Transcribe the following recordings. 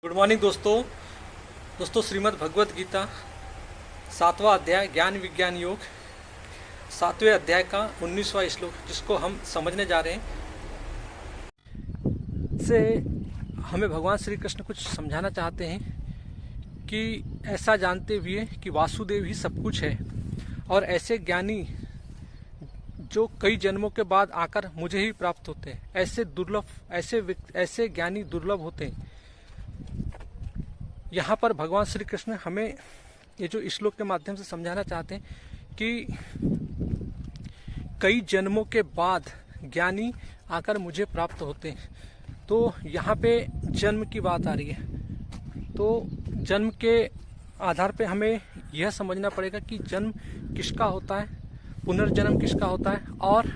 Good morning दोस्तों श्रीमद् भगवत गीता 7वां अध्याय ज्ञान विज्ञान योग 7वें अध्याय का 19वां श्लोक जिसको हम समझने जा रहे हैं से हमें भगवान श्री कृष्ण कुछ समझाना चाहते हैं कि ऐसा जानते हुए कि वासुदेव ही सब कुछ है और ऐसे ज्ञानी जो कई जन्मों के बाद आकर मुझे ही प्राप्त होते हैं, ऐसे ज्ञानी दुर्लभ होते हैं। यहाँ पर भगवान श्री कृष्ण हमें ये जो श्लोक के माध्यम से समझाना चाहते हैं कि कई जन्मों के बाद ज्ञानी आकर मुझे प्राप्त होते हैं। तो यहाँ पे जन्म की बात आ रही है, तो जन्म के आधार पे हमें यह समझना पड़ेगा कि जन्म किसका होता है, पुनर्जन्म किसका होता है और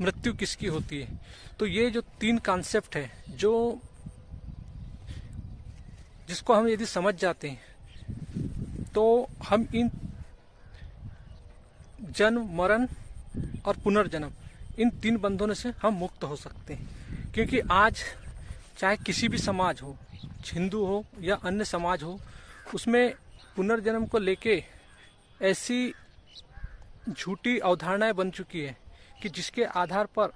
मृत्यु किसकी होती है। तो ये जो तीन कॉन्सेप्ट है जिसको हम यदि समझ जाते हैं तो हम इन जन्म मरण और पुनर्जन्म इन तीन बंधनों से हम मुक्त हो सकते हैं। क्योंकि आज चाहे किसी भी समाज हो, हिंदू हो या अन्य समाज हो, उसमें पुनर्जन्म को लेके ऐसी झूठी अवधारणाएं बन चुकी है कि जिसके आधार पर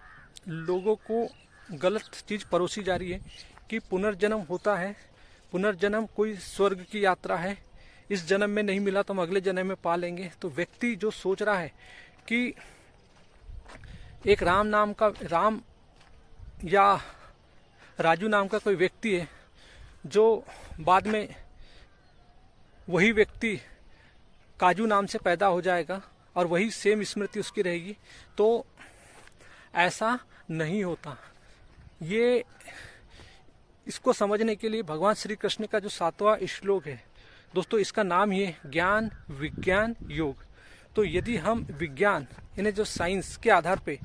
लोगों को गलत चीज़ परोसी जा रही है कि पुनर्जन्म होता है, पुनर्जन्म कोई स्वर्ग की यात्रा है, इस जन्म में नहीं मिला तो हम अगले जन्म में पा लेंगे। तो व्यक्ति जो सोच रहा है कि एक राम या राजू नाम का कोई व्यक्ति है जो बाद में वही व्यक्ति काजू नाम से पैदा हो जाएगा और वही सेम स्मृति उसकी रहेगी, तो ऐसा नहीं होता। ये इसको समझने के लिए भगवान श्री कृष्ण का जो 7वां श्लोक है दोस्तों, इसका नाम ही है ज्ञान विज्ञान योग। तो यदि हम विज्ञान यानी जो साइंस के आधार पे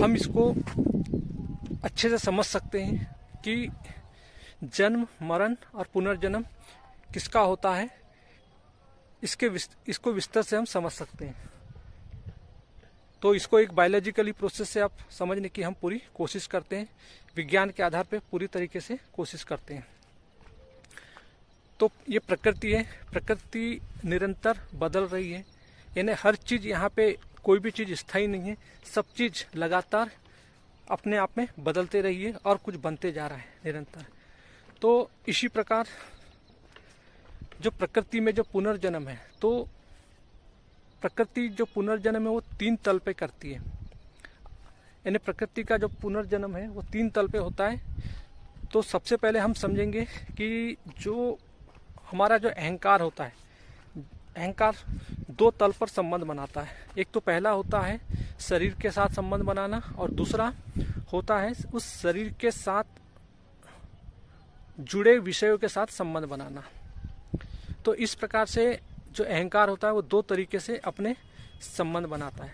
हम इसको अच्छे से समझ सकते हैं कि जन्म मरण और पुनर्जन्म किसका होता है, इसको विस्तार से हम समझ सकते हैं। तो इसको एक बायोलॉजिकली प्रोसेस से आप समझने की हम पूरी कोशिश करते हैं, विज्ञान के आधार पे पूरी तरीके से कोशिश करते हैं। तो ये प्रकृति है, प्रकृति निरंतर बदल रही है, यानी हर चीज़ यहाँ पे कोई भी चीज़ स्थायी नहीं है, सब चीज़ लगातार अपने आप में बदलते रही है और कुछ बनते जा रहा है निरंतर। तो इसी प्रकार जो प्रकृति में जो पुनर्जन्म है, तो प्रकृति जो पुनर्जन्म है वो 3 तल पे करती है, यानी प्रकृति का जो पुनर्जन्म है वो 3 तल पे होता है। तो सबसे पहले हम समझेंगे कि जो हमारा जो अहंकार होता है, अहंकार 2 तल पर संबंध बनाता है। एक तो पहला होता है शरीर के साथ संबंध बनाना और दूसरा होता है उस शरीर के साथ जुड़े विषयों के साथ संबंध बनाना। तो इस प्रकार से जो अहंकार होता है वो 2 तरीके से अपने संबंध बनाता है।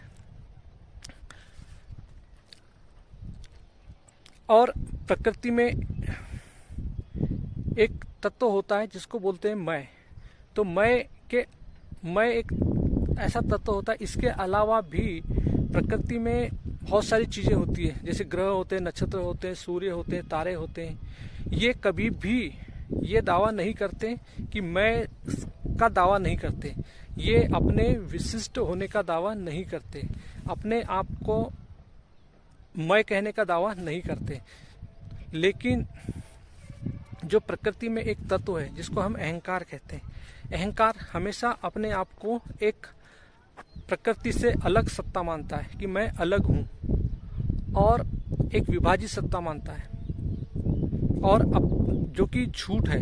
और प्रकृति में एक तत्व होता है जिसको बोलते हैं मैं। तो मैं एक ऐसा तत्व होता है। इसके अलावा भी प्रकृति में बहुत सारी चीज़ें होती है, जैसे ग्रह होते हैं, नक्षत्र होते हैं, सूर्य होते हैं, तारे होते हैं। ये कभी भी ये दावा नहीं करते कि मैं का दावा नहीं करते, ये अपने विशिष्ट होने का दावा नहीं करते, अपने आप को मैं कहने का दावा नहीं करते। लेकिन जो प्रकृति में एक तत्व है जिसको हम अहंकार कहते हैं, अहंकार हमेशा अपने आप को एक प्रकृति से अलग सत्ता मानता है कि मैं अलग हूँ, और एक विभाजित सत्ता मानता है, और अब जो कि झूठ है,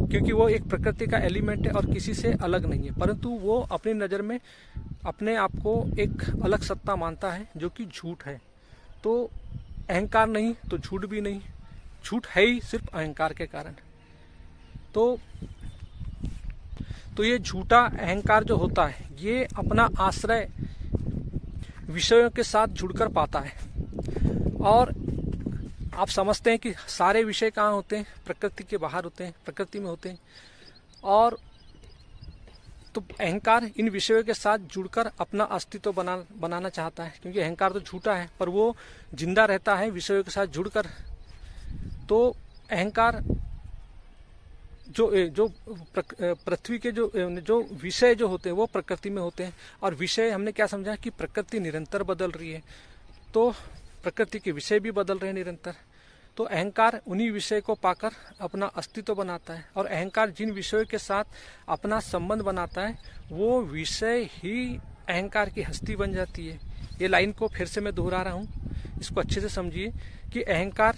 क्योंकि वो एक प्रकृति का एलिमेंट है और किसी से अलग नहीं है, परंतु वो अपनी नज़र में अपने आप को एक अलग सत्ता मानता है जो कि झूठ है। तो अहंकार नहीं तो झूठ भी नहीं, झूठ है ही सिर्फ अहंकार के कारण। तो ये झूठा अहंकार जो होता है ये अपना आश्रय विषयों के साथ जुड़कर पाता है। और आप समझते हैं कि सारे विषय कहाँ होते हैं, प्रकृति के बाहर होते हैं, प्रकृति में होते हैं। और तो अहंकार इन विषयों के साथ जुड़कर अपना अस्तित्व बनाना चाहता है, क्योंकि अहंकार तो झूठा है पर वो जिंदा रहता है विषयों के साथ जुड़कर। तो अहंकार जो पृथ्वी के जो विषय जो होते हैं वो प्रकृति में होते हैं, और विषय हमने क्या समझा कि प्रकृति निरंतर बदल रही है, तो प्रकृति के विषय भी बदल रहे हैं निरंतर। तो अहंकार उन्हीं विषय को पाकर अपना अस्तित्व बनाता है, और अहंकार जिन विषयों के साथ अपना संबंध बनाता है वो विषय ही अहंकार की हस्ती बन जाती है। ये लाइन को फिर से मैं दोहरा रहा हूँ, इसको अच्छे से समझिए कि अहंकार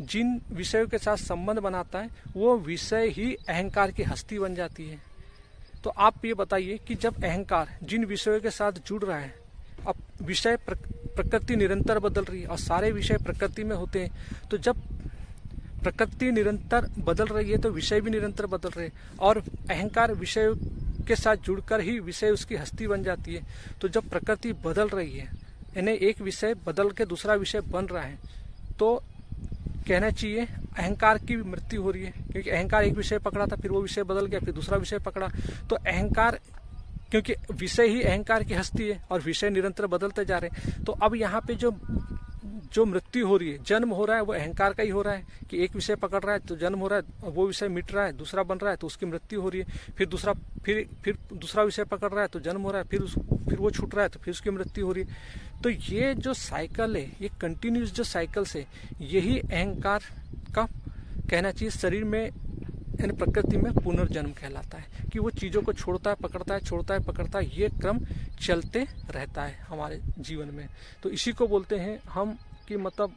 जिन विषयों के साथ संबंध बनाता है वो विषय ही अहंकार की हस्ती बन जाती है। तो आप ये बताइए कि जब अहंकार जिन विषयों के साथ जुड़ रहा है, अब विषय प्रकृति निरंतर बदल रही है और सारे विषय प्रकृति में होते हैं, तो जब प्रकृति निरंतर बदल रही है तो विषय भी निरंतर बदल रहे हैं, और अहंकार विषय के साथ जुड़कर ही विषय उसकी हस्ती बन जाती है। तो जब प्रकृति बदल रही है, यानी एक विषय बदल के दूसरा विषय बन रहा है, तो कहना चाहिए अहंकार की मृत्यु हो रही है, क्योंकि अहंकार एक विषय पकड़ा था, फिर वो विषय बदल गया, फिर दूसरा विषय पकड़ा। तो अहंकार, क्योंकि विषय ही अहंकार की हस्ती है और विषय निरंतर बदलते जा रहे हैं, तो अब यहाँ पे जो मृत्यु हो रही है, जन्म हो रहा है, वो अहंकार का ही हो रहा है कि एक विषय पकड़ रहा है तो जन्म हो रहा है, वो विषय मिट रहा है, दूसरा बन रहा है तो उसकी मृत्यु हो रही है, फिर दूसरा विषय पकड़ रहा है तो जन्म हो रहा है, फिर वो छूट रहा है तो फिर उसकी मृत्यु हो रही है। तो ये जो साइकिल है, ये कंटिन्यूस जो साइकिल्स है, यही अहंकार का कहना चाहिए शरीर में यानी प्रकृति में पुनर्जन्म कहलाता है, कि वो चीज़ों को छोड़ता है, पकड़ता है, छोड़ता है, पकड़ता है, ये क्रम चलते रहता है हमारे जीवन में। तो इसी को बोलते हैं हम कि मतलब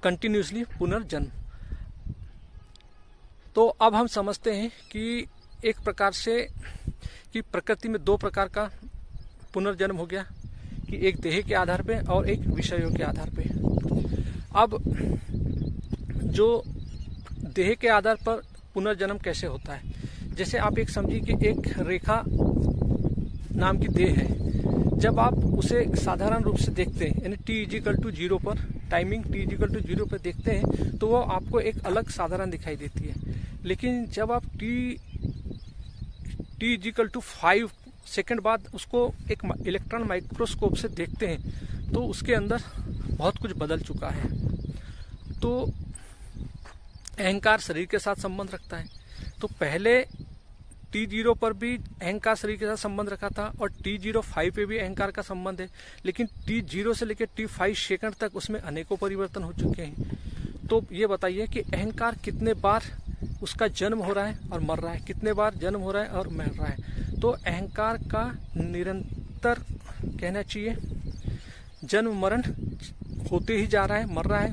कंटिन्यूसली पुनर्जन्म। तो अब हम समझते हैं कि एक प्रकार से कि प्रकृति में दो प्रकार का पुनर्जन्म हो गया, कि एक देह के आधार पे और एक विषयों के आधार पे। अब जो देह के आधार पर पुनर्जन्म कैसे होता है, जैसे आप एक समझिए कि एक रेखा नाम की देह है, जब आप उसे साधारण रूप से देखते हैं यानी t=0 पर, टाइमिंग t=0 पर देखते हैं, तो वो आपको एक अलग साधारण दिखाई देती है। लेकिन जब आप t=5 सेकंड बाद उसको एक इलेक्ट्रॉन माइक्रोस्कोप से देखते हैं, तो उसके अंदर बहुत कुछ बदल चुका है। तो अहंकार शरीर के साथ संबंध रखता है, तो पहले t0 पर भी अहंकार शरीर के साथ संबंध रखा था और t05 पे भी अहंकार का संबंध है, लेकिन t0 से लेकर t5 सेकंड तक उसमें अनेकों परिवर्तन हो चुके हैं। तो ये बताइए कि अहंकार कितने बार उसका जन्म हो रहा है और मर रहा है, कितने बार जन्म हो रहा है और मर रहा है। तो अहंकार का निरंतर कहना चाहिए जन्म मरण होते ही जा रहा है, मर रहा है,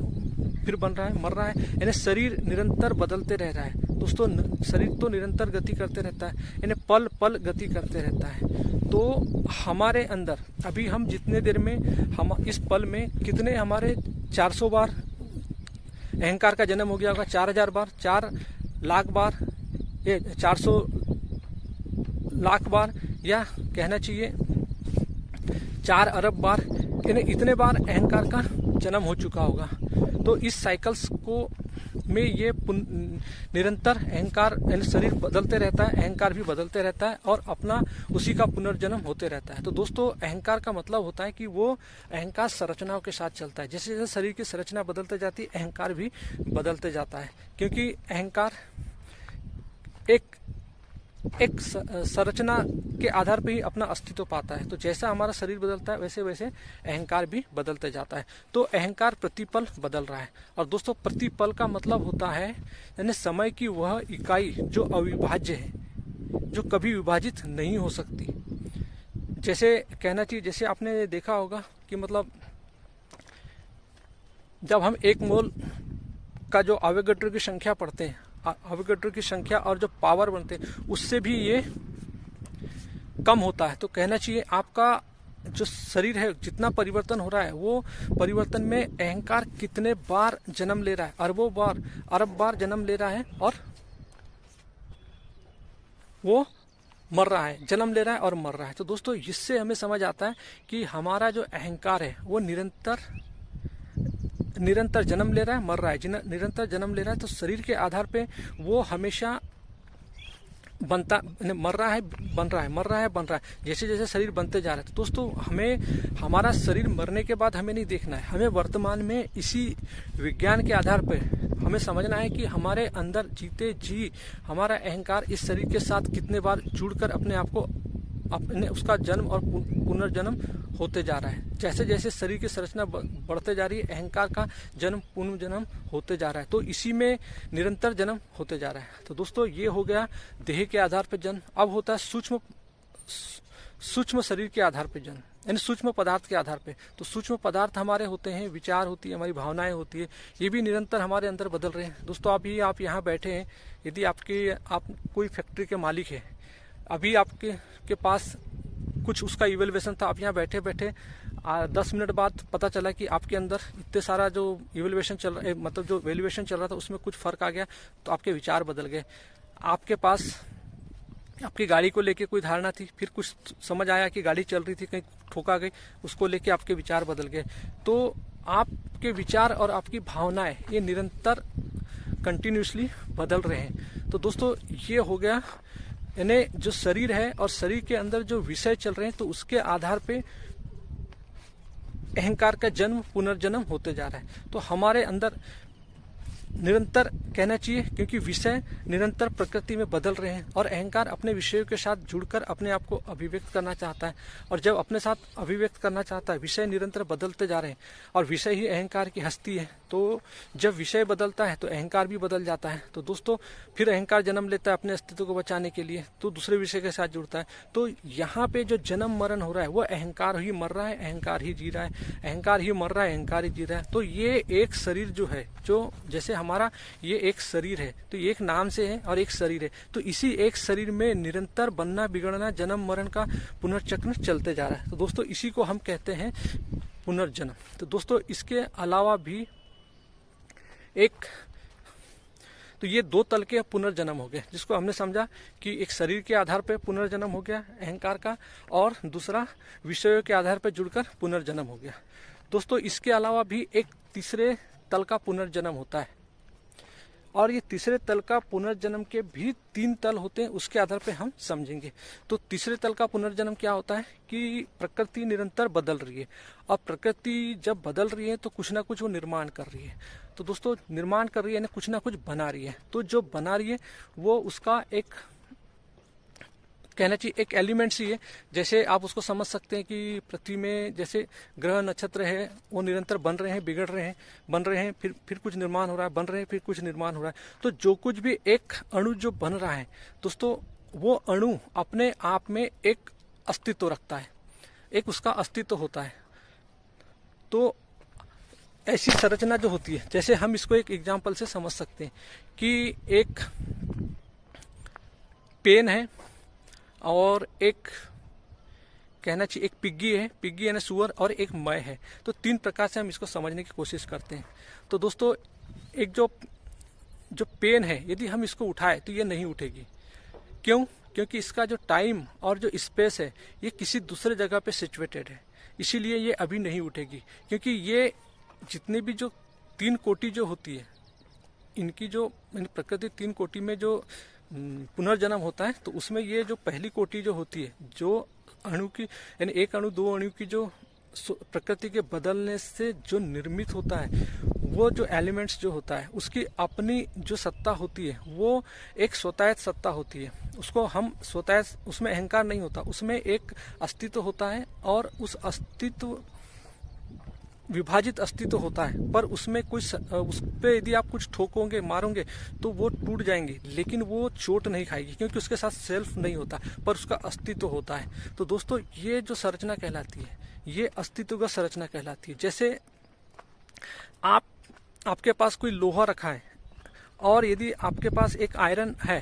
फिर बन रहा है, मर रहा है, यानी शरीर निरंतर बदलते रह रहा है। दोस्तों शरीर तो निरंतर गति करते रहता है, यानी पल पल गति करते रहता है। तो हमारे अंदर अभी हम जितने देर में हम इस पल में कितने हमारे 400 बार अहंकार का जन्म हो गया होगा, 4000 बार, 4 लाख बार, ये 400 लाख बार, या कहना चाहिए 4 अरब बार, यानी इतने बार अहंकार का जन्म हो चुका होगा। तो इस साइकिल्स को में ये निरंतर अहंकार यानी शरीर बदलते रहता है, अहंकार भी बदलते रहता है और अपना उसी का पुनर्जन्म होते रहता है। तो दोस्तों अहंकार का मतलब होता है कि वो अहंकार संरचनाओं के साथ चलता है, जैसे जैसे शरीर की संरचना बदलते जाती है अहंकार भी बदलते जाता है, क्योंकि अहंकार एक संरचना के आधार पर ही अपना अस्तित्व पाता है। तो जैसा हमारा शरीर बदलता है वैसे वैसे अहंकार भी बदलते जाता है। तो अहंकार प्रतिपल बदल रहा है, और दोस्तों प्रतिपल का मतलब होता है यानी समय की वह इकाई जो अविभाज्य है, जो कभी विभाजित नहीं हो सकती। जैसे कहना चाहिए, जैसे आपने देखा होगा कि मतलब जब हम 1 मोल का जो अवोगाड्रो की संख्या पढ़ते हैं, अवोगाड्रो की संख्या और जो पावर बनते हैं उससे भी ये कम होता है। तो कहना चाहिए आपका जो शरीर है जितना परिवर्तन हो रहा है, वो परिवर्तन में अहंकार कितने बार जन्म ले रहा है, अरबों बार, अरब बार जन्म ले रहा है और वो मर रहा है, जन्म ले रहा है और मर रहा है। तो दोस्तों इससे हमें समझ आता है कि हमारा जो अहंकार है वो निरंतर जन्म ले रहा है, मर रहा है, निरंतर जन्म ले रहा है। तो शरीर के आधार पे वो हमेशा बनता मर रहा है, बन रहा है, मर रहा है, बन रहा है, जैसे जैसे शरीर बनते जा रहा है। तो दोस्तों हमें हमारा शरीर मरने के बाद हमें नहीं देखना है, हमें वर्तमान में इसी विज्ञान के आधार पर हमें समझना है कि हमारे अंदर जीते जी हमारा अहंकार इस शरीर के साथ कितने बार जुड़कर अपने आप को अपने उसका जन्म और पुनर्जन्म होते जा रहा है। जैसे जैसे शरीर की संरचना बढ़ते जा रही है, अहंकार का जन्म पुनर्जन्म होते जा रहा है, तो इसी में निरंतर जन्म होते जा रहा है। तो दोस्तों ये हो गया देह के आधार पर जन्म। अब होता है सूक्ष्म शरीर के आधार पर जन्म, यानी सूक्ष्म पदार्थ के आधार पे। तो सूक्ष्म पदार्थ हमारे होते हैं, विचार होती है, हमारी भावनाएं होती है, ये भी निरंतर हमारे अंदर बदल रहे हैं। दोस्तों अभी आप यहाँ बैठे हैं, यदि आप कोई फैक्ट्री के मालिक है, अभी आपके पास कुछ उसका इवेल्युएशन था, आप यहाँ बैठे बैठे 10 मिनट बाद पता चला कि आपके अंदर इतने सारा जो इवेल्युएशन चल रहा है, मतलब जो वैल्यूएशन चल रहा था उसमें कुछ फर्क आ गया, तो आपके विचार बदल गए। आपके पास आपकी गाड़ी को लेके कोई धारणा थी, फिर कुछ समझ आया कि गाड़ी चल रही थी, कहीं ठोका गई, उसको लेके आपके विचार बदल गए। तो आपके विचार और आपकी भावनाएं ये निरंतर कंटिन्यूसली बदल रहे हैं। तो दोस्तों ये हो गया, यानी जो शरीर है और शरीर के अंदर जो विषय चल रहे हैं, तो उसके आधार पे अहंकार का जन्म पुनर्जन्म होते जा रहा है। तो हमारे अंदर निरंतर कहना चाहिए, क्योंकि विषय निरंतर प्रकृति में बदल रहे हैं और अहंकार अपने विषयों के साथ जुड़कर अपने आप को अभिव्यक्त करना चाहता है। और जब अपने साथ अभिव्यक्त करना चाहता है, विषय निरंतर बदलते जा रहे हैं और विषय ही अहंकार की हस्ती है। तो जब विषय बदलता है तो अहंकार भी बदल जाता है। तो दोस्तों फिर अहंकार जन्म लेता है अपने अस्तित्व को बचाने के लिए, तो दूसरे विषय के साथ जुड़ता है। तो यहाँ पे जो जन्म मरण हो रहा है वो अहंकार ही मर रहा है, अहंकार ही जी रहा है, अहंकार ही मर रहा है, अहंकार ही जी रहा है। तो ये एक शरीर जो है, जो जैसे हमारा ये एक शरीर है, तो ये एक नाम से है और एक शरीर है, तो इसी एक शरीर में निरंतर बनना बिगड़ना जन्म मरण का पुनर्चक्र चलते जा रहा है। तो दोस्तों इसी को हम कहते हैं पुनर्जन्म। तो दोस्तों इसके अलावा भी तो ये 2 तल के पुनर्जन्म हो गए, जिसको हमने समझा कि एक शरीर के आधार पर पुनर्जन्म हो गया अहंकार का, और दूसरा विषयों के आधार पर जुड़कर पुनर्जन्म हो गया। दोस्तों इसके अलावा भी एक तीसरे तल का पुनर्जन्म होता है, और ये तीसरे तल का पुनर्जन्म के भी 3 तल होते हैं, उसके आधार पे हम समझेंगे। तो तीसरे तल का पुनर्जन्म क्या होता है कि प्रकृति निरंतर बदल रही है, और प्रकृति जब बदल रही है तो कुछ ना कुछ वो निर्माण कर रही है। तो दोस्तों निर्माण कर रही है, कुछ ना कुछ बना रही है। तो जो बना रही है वो उसका एक कहना चाहिए एक एलिमेंट्स ही है। जैसे आप उसको समझ सकते हैं कि पृथ्वी में जैसे ग्रह नक्षत्र है, वो निरंतर बन रहे हैं, बिगड़ रहे हैं, बन रहे हैं, फिर कुछ निर्माण हो रहा है, बन रहे हैं, फिर कुछ निर्माण हो रहा है। तो जो कुछ भी एक अणु जो बन रहा है दोस्तों, वो अणु अपने आप में एक अस्तित्व रखता है, एक उसका अस्तित्व होता है। तो ऐसी संरचना जो होती है, जैसे हम इसको एक एग्जाम्पल से समझ सकते हैं कि एक पेन है और एक कहना चाहिए एक पिग्गी यानी सुअर, और एक मैं है। तो 3 प्रकार से हम इसको समझने की कोशिश करते हैं। तो दोस्तों एक जो पेन है, यदि हम इसको उठाए तो ये नहीं उठेगी। क्यों? क्योंकि इसका जो टाइम और जो स्पेस है ये किसी दूसरे जगह पे सिचुएटेड है, इसीलिए ये अभी नहीं उठेगी। क्योंकि ये जितनी भी जो 3 कोटि जो होती है, इनकी जो प्रकृति 3 कोटि में जो पुनर्जन्म होता है, तो उसमें ये जो पहली कोटि जो होती है, जो अणु की यानी 1 अणु 2 अणु की जो प्रकृति के बदलने से जो निर्मित होता है, वो जो एलिमेंट्स जो होता है उसकी अपनी जो सत्ता होती है, वो एक स्वतः सत्ता होती है। उसको हम स्वतः, उसमें अहंकार नहीं होता, उसमें एक अस्तित्व होता है, और उस अस्तित्व विभाजित अस्तित्व होता है। पर उसमें कुछ उस पर यदि आप कुछ ठोकोगे, मारोगे, तो वो टूट जाएंगे, लेकिन वो चोट नहीं खाएगी, क्योंकि उसके साथ सेल्फ नहीं होता, पर उसका अस्तित्व होता है। तो दोस्तों ये जो संरचना कहलाती है, ये अस्तित्व का संरचना कहलाती है। जैसे आपके पास कोई लोहा रखा है, और यदि आपके पास एक आयरन है,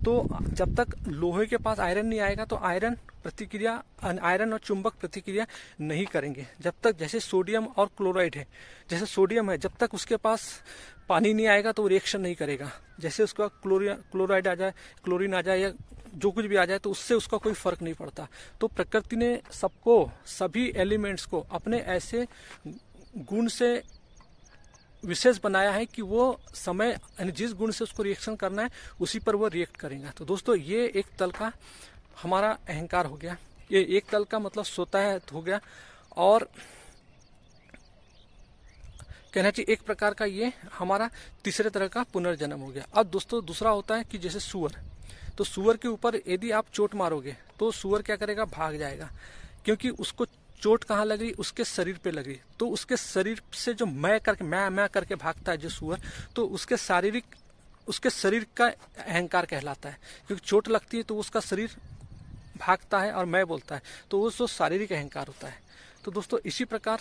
तो जब तक लोहे के पास आयरन नहीं आएगा तो आयरन और चुंबक प्रतिक्रिया नहीं करेंगे। जब तक, जैसे सोडियम और क्लोराइड है, जैसे सोडियम है, जब तक उसके पास पानी नहीं आएगा तो वो रिएक्शन नहीं करेगा। जैसे उसका क्लोराइड आ जाए, क्लोरीन आ जाए, या जो कुछ भी आ जाए, तो उससे उसका कोई फर्क नहीं पड़ता। तो प्रकृति ने सभी एलिमेंट्स को अपने ऐसे गुण से विशेष बनाया है कि वो समय यानी जिस गुण से उसको रिएक्शन करना है उसी पर वो रिएक्ट करेगा। तो दोस्तों ये एक तल का हमारा अहंकार हो गया, ये एक तल का मतलब स्वतः हो गया, और कहना चाहिए एक प्रकार का ये हमारा तीसरे तरह का पुनर्जन्म हो गया। अब दोस्तों दूसरा होता है कि जैसे सुअर, तो सुअर के ऊपर यदि आप चोट मारोगे तो सुअर क्या करेगा, भाग जाएगा, क्योंकि उसको चोट कहाँ लग रही, उसके शरीर पे लग रही। तो उसके शरीर से जो मैं करके भागता है जो सुअर, तो उसके शरीर का अहंकार कहलाता है, क्योंकि चोट लगती है तो उसका शरीर भागता है और मैं बोलता है, तो वो जो शारीरिक अहंकार होता है। तो दोस्तों इसी प्रकार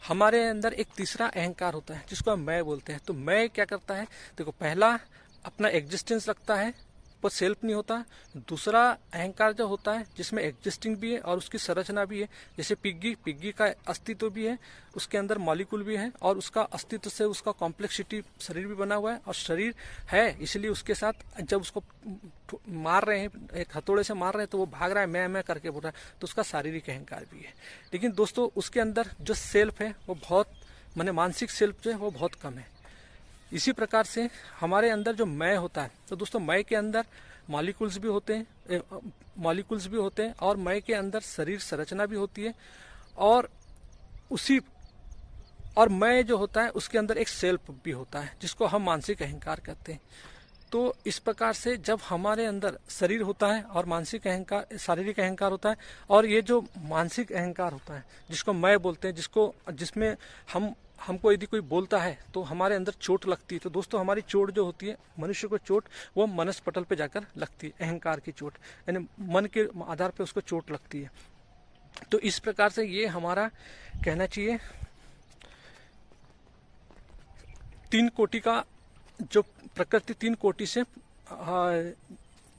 हमारे अंदर एक तीसरा अहंकार होता है जिसको हम मैं बोलते हैं। तो मैं क्या करता है, देखो पहला अपना एग्जिस्टेंस रखता है पर सेल्फ नहीं होता। दूसरा अहंकार जो होता है जिसमें एग्जिस्टिंग भी है और उसकी संरचना भी है, जैसे पिग्गी का अस्तित्व भी है, उसके अंदर मॉलिक्यूल भी है और उसका अस्तित्व से उसका कॉम्प्लेक्सिटी शरीर भी बना हुआ है, और शरीर है इसलिए उसके साथ जब उसको मार रहे हैं, एक हथौड़े से मार रहे हैं, तो वो भाग रहा है मैं करके बोल रहा है, तो उसका शारीरिक अहंकार भी है। लेकिन दोस्तों उसके अंदर जो सेल्फ है वो बहुत मानसिक सेल्फ जो है वो बहुत कम है। इसी प्रकार से हमारे अंदर जो मैं होता है, तो दोस्तों मैं के अंदर मॉलिक्यूल्स भी होते हैं और मैं के अंदर शरीर संरचना भी होती है, और मैं जो होता है उसके अंदर एक सेल्फ भी होता है जिसको हम मानसिक अहंकार कहते हैं। तो इस प्रकार से जब हमारे अंदर शरीर होता है और शारीरिक अहंकार होता है, और ये जो मानसिक अहंकार होता है जिसको मैं बोलते हैं, जिसमें हमको यदि कोई बोलता है तो हमारे अंदर चोट लगती है। तो दोस्तों हमारी चोट जो होती है, मनुष्य को चोट वो मनस पटल पे जाकर लगती है, अहंकार की चोट, यानी मन के आधार पे उसको चोट लगती है। तो इस प्रकार से ये हमारा कहना चाहिए तीन कोटि का जो प्रकृति 3 कोटि से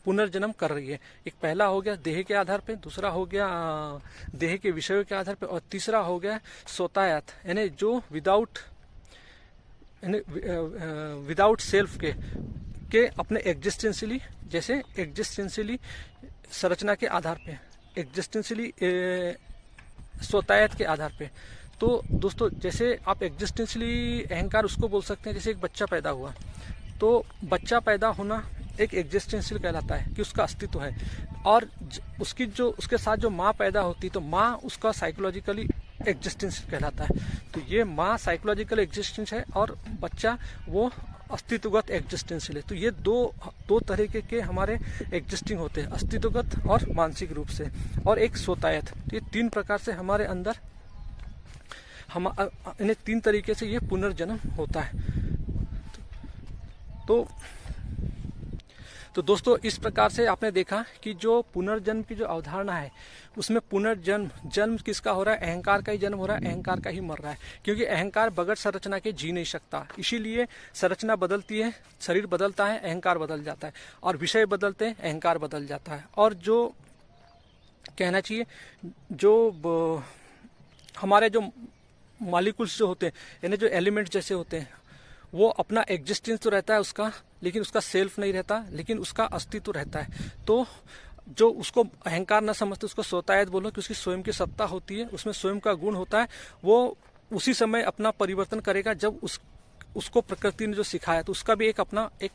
पुनर्जन्म कर रही है। एक पहला हो गया देह के आधार पे, दूसरा हो गया देह के विषयों के आधार पे, और तीसरा हो गया स्वतायत, यानी जो विदाउट सेल्फ के अपने एग्जिस्टेंशियली संरचना के आधार पे, एग्जिस्टेंशियली स्वतायत के आधार पे। तो दोस्तों जैसे आप एग्जिस्टेंशियली अहंकार उसको बोल सकते हैं, जैसे एक बच्चा पैदा हुआ, तो बच्चा पैदा होना एक एग्जिस्टेंशियल कहलाता है कि उसका अस्तित्व है, और उसके साथ जो माँ पैदा होती, तो माँ उसका साइकोलॉजिकली एग्जिस्टेंस कहलाता है। तो ये माँ साइकोलॉजिकल एग्जिस्टेंस है और बच्चा वो अस्तित्वगत एग्जिस्टेंशियल है। तो ये दो तरीके के हमारे एग्जिस्टिंग होते हैं, अस्तित्वगत और मानसिक रूप से, और एक स्वतायत। ये 3 प्रकार से हमारे अंदर इन्हें 3 तरीके से ये पुनर्जन्म होता है। तो दोस्तों इस प्रकार से आपने देखा कि जो पुनर्जन्म की जो अवधारणा है उसमें जन्म किसका हो रहा है, अहंकार का ही जन्म हो रहा है, अहंकार का ही मर रहा है, क्योंकि अहंकार बगैर संरचना के जी नहीं सकता। इसीलिए संरचना बदलती है, शरीर बदलता है, अहंकार बदल जाता है, और विषय बदलते हैं, अहंकार बदल जाता है। और जो कहना चाहिए जो हमारे जो मॉलिक्यूल्स जो होते हैं, यानी जो एलिमेंट जैसे होते हैं, वो अपना एग्जिस्टेंस तो रहता है उसका, लेकिन उसका सेल्फ नहीं रहता, लेकिन उसका अस्तित्व रहता है। तो जो उसको अहंकार न समझते उसको स्वतायत बोलो, कि उसकी स्वयं की सत्ता होती है, उसमें स्वयं का गुण होता है, वो उसी समय अपना परिवर्तन करेगा जब उसको प्रकृति ने जो सिखाया। तो उसका भी एक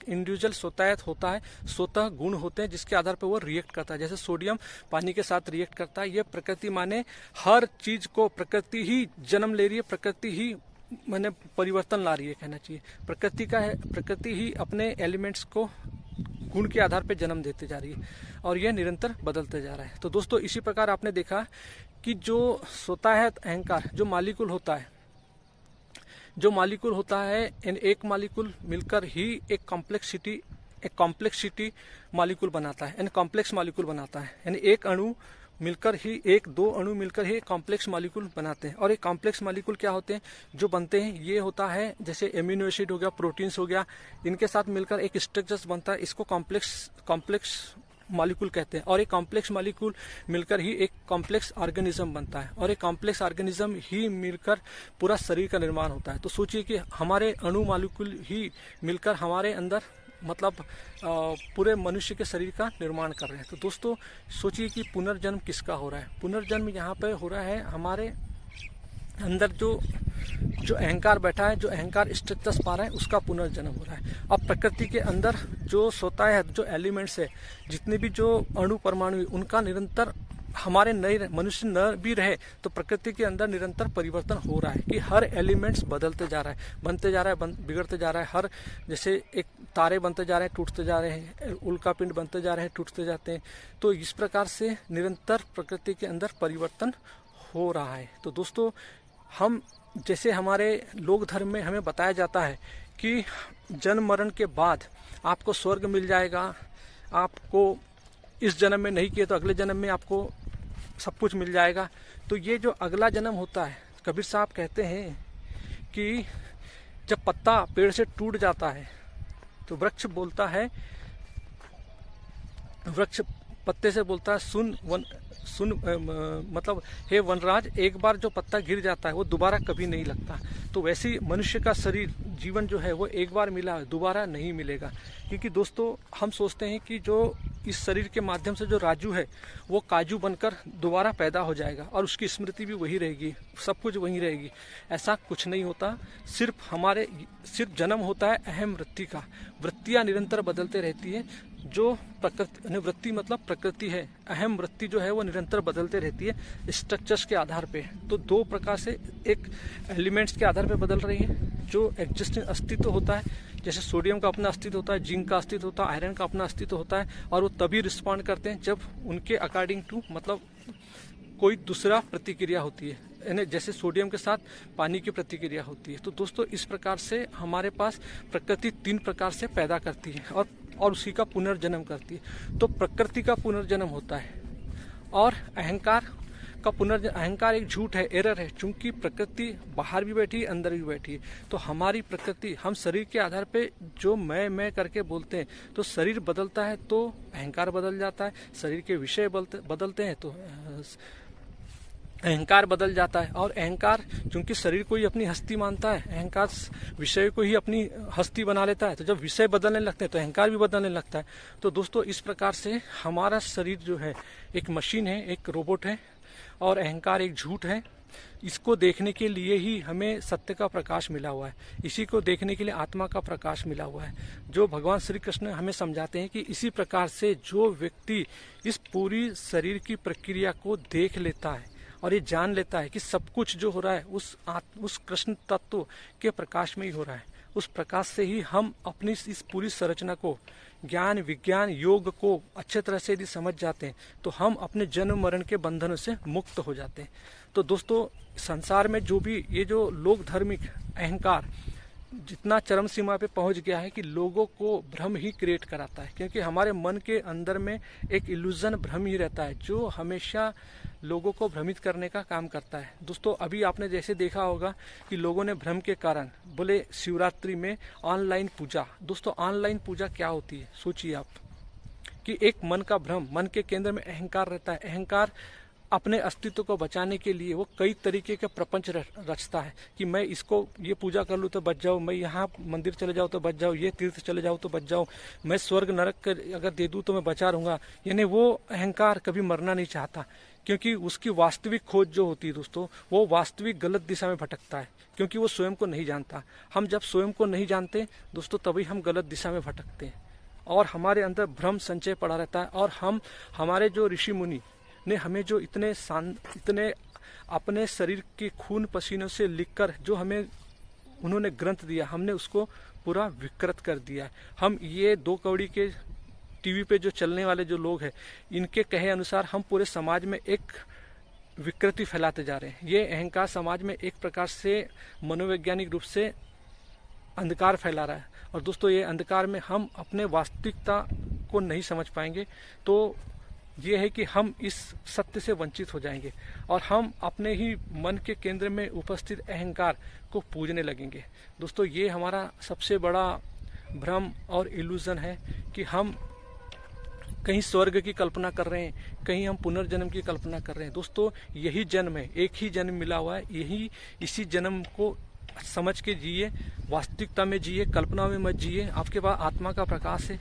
इंडिविजुअल स्वतायत होता है, स्वतः गुण होते हैं जिसके आधार पर वो रिएक्ट करता है। जैसे सोडियम पानी के साथ रिएक्ट करता है, ये प्रकृति माने हर चीज को प्रकृति ही जन्म ले रही है, प्रकृति ही परिवर्तन ला रही है, कहना चाहिए प्रकृति ही अपने एलिमेंट्स को गुण के आधार पर जन्म देते जा रही है, और यह निरंतर बदलते जा रहा है। तो दोस्तों इसी प्रकार आपने देखा कि जो स्वतायत अहंकार जो मॉलिक्यूल होता है, एक मॉलिक्यूल मिलकर ही एक कॉम्प्लेक्सिटी मॉलिक्यूल बनाता है, यानी कॉम्प्लेक्स मॉलिक्यूल बनाता है, यानी दो अणु मिलकर ही कॉम्प्लेक्स मॉलिक्यूल बनाते हैं। और एक कॉम्प्लेक्स मॉलिक्यूल क्या होते हैं जो बनते हैं, ये होता है जैसे एमिनो एसिड हो गया, प्रोटीन्स हो गया, इनके साथ मिलकर एक स्ट्रक्चर्स बनता है, इसको कॉम्प्लेक्स मॉलिक्यूल कहते हैं। और एक कॉम्प्लेक्स मॉलिक्यूल मिलकर ही एक कॉम्प्लेक्स ऑर्गेनिज्म बनता है, और एक कॉम्प्लेक्स ऑर्गेनिज्म ही मिलकर पूरा शरीर का निर्माण होता है। तो सोचिए कि हमारे अणु मॉलिक्यूल ही मिलकर हमारे अंदर पूरे मनुष्य के शरीर का निर्माण कर रहे हैं। तो दोस्तों सोचिए कि पुनर्जन्म किसका हो रहा है। पुनर्जन्म यहाँ पे हो रहा है हमारे अंदर जो अहंकार बैठा है, जो अहंकार स्ट्रक्चर्स पा रहा है, उसका पुनर्जन्म हो रहा है। अब प्रकृति के अंदर जो सोता है, जो एलिमेंट्स है, जितने भी जो अणु परमाणु, उनका निरंतर हमारे नए मनुष्य न भी रहे तो प्रकृति के अंदर निरंतर परिवर्तन हो रहा है कि हर एलिमेंट्स बदलते जा रहा है, बनते जा रहा है, बिगड़ते जा रहा है। हर जैसे एक तारे बनते जा रहे हैं, टूटते जा रहे हैं, उल्कापिंड बनते जा रहे हैं, टूटते जाते हैं। तो इस प्रकार से निरंतर प्रकृति के अंदर परिवर्तन हो रहा है। तो दोस्तों, हम जैसे हमारे लोक धर्म में हमें बताया जाता है कि जन्म मरण के बाद आपको स्वर्ग मिल जाएगा, आपको इस जन्म में नहीं किए तो अगले जन्म में आपको सब कुछ मिल जाएगा। तो ये जो अगला जन्म होता है, कबीर साहब कहते हैं कि जब पत्ता पेड़ से टूट जाता है तो वृक्ष बोलता है, वृक्ष पत्ते से बोलता है, सुन मतलब हे वनराज, एक बार जो पत्ता गिर जाता है वो दोबारा कभी नहीं लगता। तो वैसे ही मनुष्य का शरीर, जीवन जो है वो एक बार मिला है, दोबारा नहीं मिलेगा। क्योंकि दोस्तों, हम सोचते हैं कि जो इस शरीर के माध्यम से जो राजू है वो काजू बनकर दोबारा पैदा हो जाएगा और उसकी स्मृति भी वही रहेगी, सब कुछ वही रहेगी। ऐसा कुछ नहीं होता। सिर्फ जन्म होता है अहम वृत्ति का। वृत्तियाँ निरंतर बदलते रहती है। जो प्रकृति, वृत्ति मतलब प्रकृति है, अहम वृत्ति जो है वो निरंतर बदलते रहती है स्ट्रक्चर्स के आधार पे। तो दो प्रकार से, एक एलिमेंट्स के आधार पे बदल रही है, जो एग्जिस्टिंग अस्तित्व होता है, जैसे सोडियम का अपना अस्तित्व होता है, जिंक का अस्तित्व होता है, आयरन का अपना अस्तित्व होता है, और वो तभी रिस्पॉन्ड करते हैं जब उनके अकॉर्डिंग टू मतलब कोई दूसरा प्रतिक्रिया होती है, यानी जैसे सोडियम के साथ पानी की प्रतिक्रिया होती है। तो दोस्तों, इस प्रकार से हमारे पास प्रकृति 3 प्रकार से पैदा करती है और उसी का पुनर्जन्म करती है। तो प्रकृति का पुनर्जन्म होता है और अहंकार का अहंकार एक झूठ है, एरर है, क्योंकि प्रकृति बाहर भी बैठी है, अंदर भी बैठी है। तो हमारी प्रकृति, हम शरीर के आधार पे जो मैं करके बोलते हैं, तो शरीर बदलता है तो अहंकार बदल जाता है, शरीर के विषय बदलते हैं तो अहंकार बदल जाता है। और अहंकार क्योंकि शरीर को ही अपनी हस्ती मानता है, अहंकार विषय को ही अपनी हस्ती बना लेता है। तो जब विषय बदलने लगते हैं तो अहंकार भी बदलने लगता है। तो दोस्तों, इस प्रकार से हमारा शरीर जो है एक मशीन है, एक रोबोट है, और अहंकार एक झूठ है। इसको देखने के लिए ही हमें सत्य का प्रकाश मिला हुआ है, इसी को देखने के लिए आत्मा का प्रकाश मिला हुआ है, जो भगवान श्री कृष्ण हमें समझाते हैं कि इसी प्रकार से जो व्यक्ति इस पूरी शरीर की प्रक्रिया को देख लेता है और ये जान लेता है कि सब कुछ जो हो रहा है उस कृष्ण तत्व के प्रकाश में ही हो रहा है, उस प्रकाश से ही हम अपनी इस पूरी संरचना को, ज्ञान विज्ञान योग को अच्छे तरह से यदि समझ जाते हैं तो हम अपने जन्म मरण के बंधनों से मुक्त हो जाते हैं। तो दोस्तों, संसार में जो भी ये जो लोक धार्मिक अहंकार जितना चरम सीमा पे पहुंच गया है कि लोगों को भ्रम ही क्रिएट कराता है, क्योंकि हमारे मन के अंदर में एक इल्यूजन, भ्रम ही रहता है जो हमेशा लोगों को भ्रमित करने का काम करता है। दोस्तों, अभी आपने जैसे देखा होगा कि लोगों ने भ्रम के कारण बोले शिवरात्रि में ऑनलाइन पूजा। दोस्तों, ऑनलाइन पूजा क्या होती है, सोचिए आप कि एक मन का भ्रम, मन के केंद्र में अहंकार रहता है। अहंकार अपने अस्तित्व को बचाने के लिए वो कई तरीके के प्रपंच रचता है कि मैं इसको ये पूजा कर लूँ तो बच जाऊँ, मैं यहाँ मंदिर चले जाऊँ तो बच जाऊँ, ये तीर्थ चले जाऊँ तो बच जाऊँ, मैं स्वर्ग नरक अगर दे दूँ तो मैं बचा रहूँगा। यानी वो अहंकार कभी मरना नहीं चाहता, क्योंकि उसकी वास्तविक खोज जो होती है दोस्तों, वो वास्तविक गलत दिशा में भटकता है, क्योंकि वो स्वयं को नहीं जानता। हम जब स्वयं को नहीं जानते दोस्तों, तभी हम गलत दिशा में भटकते हैं और हमारे अंदर भ्रम संचय पड़ा रहता है। और हमारे जो ऋषि मुनि ने हमें जो इतने अपने शरीर के खून पसीनों से लिखकर जो हमें उन्होंने ग्रंथ दिया, हमने उसको पूरा विकृत कर दिया है। हम ये 2 कौड़ी के टीवी पे जो चलने वाले जो लोग हैं, इनके कहे अनुसार हम पूरे समाज में एक विकृति फैलाते जा रहे हैं। ये अहंकार समाज में एक प्रकार से मनोवैज्ञानिक रूप से अंधकार फैला रहा है। और दोस्तों, ये अंधकार में हम अपने वास्तविकता को नहीं समझ पाएंगे, तो ये है कि हम इस सत्य से वंचित हो जाएंगे और हम अपने ही मन के केंद्र में उपस्थित अहंकार को पूजने लगेंगे। दोस्तों, ये हमारा सबसे बड़ा भ्रम और इल्यूजन है कि हम कहीं स्वर्ग की कल्पना कर रहे हैं, कहीं हम पुनर्जन्म की कल्पना कर रहे हैं। दोस्तों, यही जन्म है, एक ही जन्म मिला हुआ है, इसी जन्म को समझ के जिए, वास्तविकता में जिए, कल्पना में मत जिए। आपके पास आत्मा का प्रकाश है,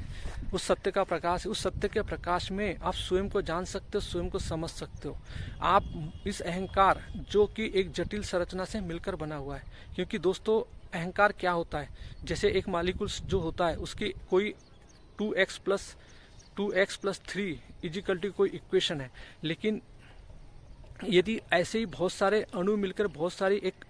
उस सत्य का प्रकाश है। उस सत्य के प्रकाश में आप स्वयं को जान सकते हो, स्वयं को समझ सकते हो। आप इस अहंकार जो कि एक जटिल संरचना से मिलकर बना हुआ है, क्योंकि दोस्तों अहंकार क्या होता है, जैसे एक मॉलिक्यूल जो होता है उसकी कोई 2x + 3 = कोई इक्वेशन है, लेकिन यदि ऐसे ही बहुत सारे अणु मिलकर बहुत सारी एक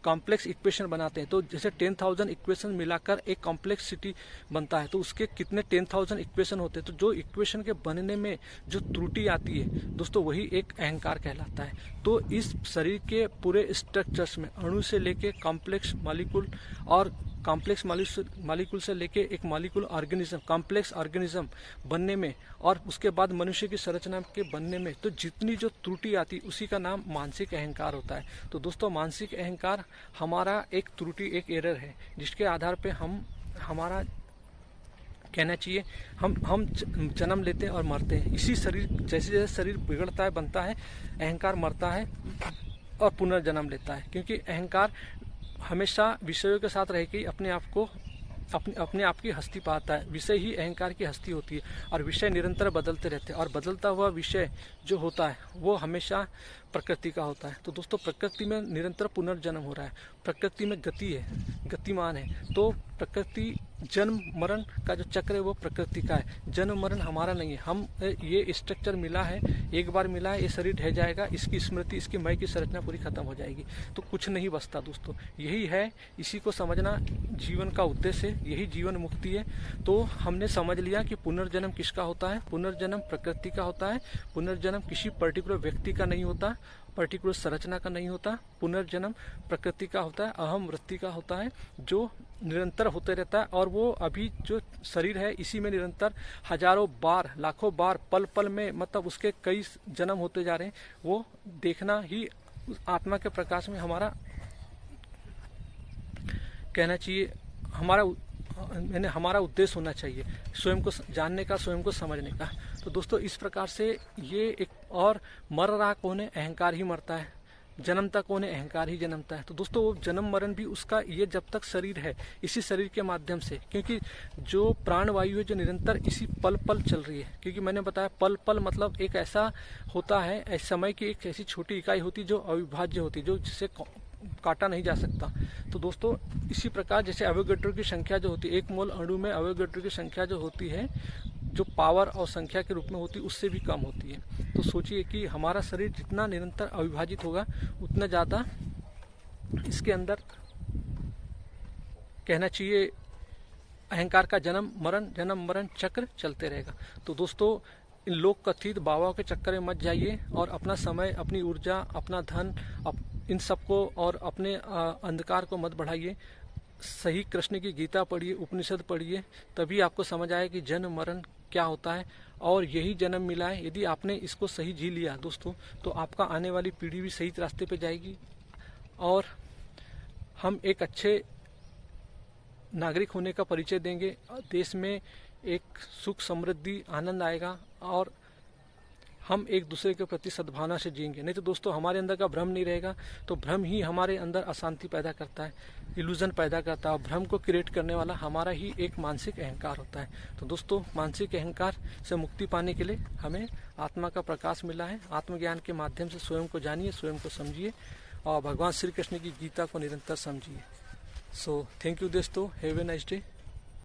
कॉम्प्लेक्स इक्वेशन बनाते हैं, तो जैसे 10,000 इक्वेशन मिलाकर एक कॉम्प्लेक्सिटी बनता है, तो उसके कितने 10,000 इक्वेशन होते हैं। तो जो इक्वेशन के बनने में जो त्रुटि आती है दोस्तों, वही एक अहंकार कहलाता है। तो इस शरीर के पूरे स्ट्रक्चर्स में अणु से लेके कॉम्प्लेक्स मॉलिक्यूल और कॉम्प्लेक्स मॉलिक्यूल से लेके एक मॉलिक्यूल ऑर्गेनिज्म, कॉम्प्लेक्स ऑर्गेनिज्म बनने में और उसके बाद मनुष्य की संरचना के बनने में तो जितनी जो त्रुटि आती है उसी का नाम मानसिक अहंकार होता है। तो दोस्तों मानसिक अहंकार हमारा एक त्रुटि, एक एरर है, जिसके आधार पे हमारा कहना चाहिए हम जन्म लेते हैं और मरते हैं। इसी शरीर जैसे जैसे शरीर बिगड़ता है, बनता है, अहंकार मरता है और पुनर्जन्म लेता है, क्योंकि अहंकार हमेशा विषयों के साथ रह के अपने आप की हस्ती पाता है। विषय ही अहंकार की हस्ती होती है और विषय निरंतर बदलते रहते हैं, और बदलता हुआ विषय जो होता है वो हमेशा प्रकृति का होता है। तो दोस्तों प्रकृति में निरंतर पुनर्जन्म हो रहा है, प्रकृति में गति है, गतिमान है। तो प्रकृति जन्म मरण का जो चक्र है वो प्रकृति का है, जन्म मरण हमारा नहीं है। हम ये स्ट्रक्चर मिला है, एक बार मिला है, ये शरीर ढह जाएगा, इसकी स्मृति, इसकी मय की संरचना पूरी खत्म हो जाएगी, तो कुछ नहीं बचता दोस्तों। यही है, इसी को समझना जीवन का उद्देश्य है, यही जीवन मुक्ति है। तो हमने समझ लिया कि पुनर्जन्म किसका होता है, पुनर्जन्म प्रकृति का होता है, पुनर्जन्म किसी पर्टिकुलर व्यक्ति का नहीं होता, पर्टिकुलर संरचना का नहीं होता। पुनर्जन्म प्रकृति का होता है, अहम वृत्ति का होता है, जो निरंतर होते रहता है। और वो अभी जो शरीर है इसी में निरंतर हजारों बार, लाखों बार, पल पल में, मतलब उसके कई जन्म होते जा रहे हैं। वो देखना ही आत्मा के प्रकाश में हमारा कहना चाहिए, हमारा उद्देश्य होना चाहिए, स्वयं को जानने का, स्वयं को समझने का। तो दोस्तों इस प्रकार से ये एक, और मर रहा कौन है, अहंकार ही मरता है, जन्मता कौन है, अहंकार ही जन्मता है। तो दोस्तों वो जन्म मरण भी उसका, ये जब तक शरीर है, इसी शरीर के माध्यम से, क्योंकि जो प्राणवायु है जो निरंतर इसी पल पल चल रही है, क्योंकि मैंने बताया पल पल मतलब एक ऐसा होता है, समय की एक ऐसी छोटी इकाई होती जो अविभाज्य होती, जो जिसे काटा नहीं जा सकता। तो दोस्तों इसी प्रकार जैसे अवोगैड्रो की संख्या जो होती है, एक मोल अणु में अवोगैड्रो की संख्या जो होती है, जो पावर और संख्या के रूप में होती है, उससे भी कम होती है। तो सोचिए कि हमारा शरीर जितना निरंतर अविभाजित होगा, उतना ज़्यादा इसके अंदर कहना चाहिए अहंकार का जन्म मरण चक्र चलते रहेगा। तो दोस्तों इन लोक कथित बाबाओं के चक्कर में मत जाइए, और अपना समय, अपनी ऊर्जा, अपना धन, इन सबको और अपने अंधकार को मत बढ़ाइए। सही कृष्ण की गीता पढ़िए, उपनिषद पढ़िए, तभी आपको समझ आए कि जन्म मरण क्या होता है, और यही जन्म मिला है। यदि आपने इसको सही जी लिया दोस्तों, तो आपका आने वाली पीढ़ी भी सही रास्ते पे जाएगी, और हम एक अच्छे नागरिक होने का परिचय देंगे। देश में एक सुख, समृद्धि, आनंद आएगा, और हम एक दूसरे के प्रति सद्भावना से जिएंगे। नहीं तो दोस्तों हमारे अंदर का भ्रम नहीं रहेगा, तो भ्रम ही हमारे अंदर अशांति पैदा करता है, इल्यूजन पैदा करता है, और भ्रम को क्रिएट करने वाला हमारा ही एक मानसिक अहंकार होता है। तो दोस्तों मानसिक अहंकार से मुक्ति पाने के लिए हमें आत्मा का प्रकाश मिला है। आत्मज्ञान के माध्यम से स्वयं को जानिए, स्वयं को समझिए, और भगवान श्री कृष्ण की गीता को निरंतर समझिए। सो थैंक यू दोस्तों, हैव ए नाइस डे।